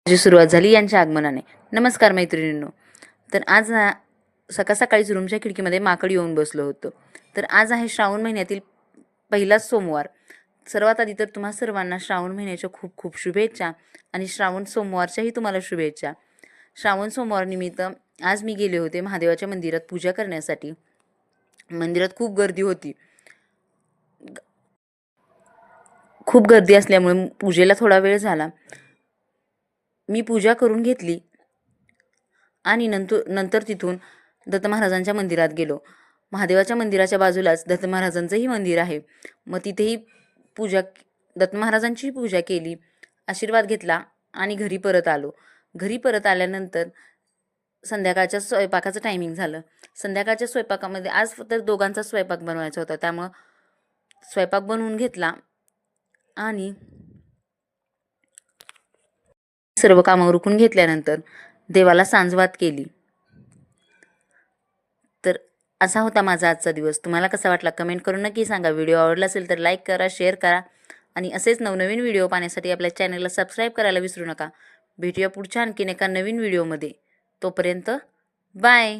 जी सुरुवात झाली यांच्या आगमनाने. नमस्कार मैत्रिणींनो. तर आज सकाळ सकाळीच रूमच्या खिडकीमध्ये माकड येऊन बसलं होतं. तर आज आहे श्रावण महिन्यातील पहिलाच सोमवार. सर्वात आधी तर तुम्हा सर्वांना श्रावण महिन्याच्या खूप खूप शुभेच्छा आणि श्रावण सोमवारच्याही तुम्हाला शुभेच्छा. श्रावण सोमवार निमित्त आज मी गेले होते महादेवाच्या मंदिरात पूजा करण्यासाठी. मंदिरात खूप गर्दी होती. खूप गर्दी असल्यामुळे पूजेला थोडा वेळ झाला. मी पूजा करून घेतली आणि नंतर तिथून दत्त महाराजांच्या मंदिरात गेलो. महादेवाच्या मंदिराच्या बाजूलाच दत्त महाराजांचंही मंदिर आहे. मग तिथेही पूजा दत्त महाराजांची पूजा केली, आशीर्वाद घेतला आणि घरी परत आलो. घरी परत आल्यानंतर संध्याकाळच्या स्वयंपाकाचं टायमिंग झालं. संध्याकाळच्या स्वयंपाकामध्ये आज फक्त दोघांचा स्वयंपाक बनवायचा होता, त्यामुळं स्वयंपाक बनवून घेतला आणि सर्व कामं उरकून घेतल्यानंतर देवाला सांजवात केली. तर असा होता माझा आजचा दिवस. तुम्हाला कसा वाटला कमेंट करून नक्की सांगा. व्हिडिओ आवडला असेल तर लाईक करा, शेअर करा आणि असेच नवनवीन व्हिडिओ पाहण्यासाठी आपल्या चॅनलला सबस्क्राईब करायला विसरू नका. भेटूया पुढच्या आणखीन एका नवीन व्हिडिओमध्ये. तोपर्यंत बाय.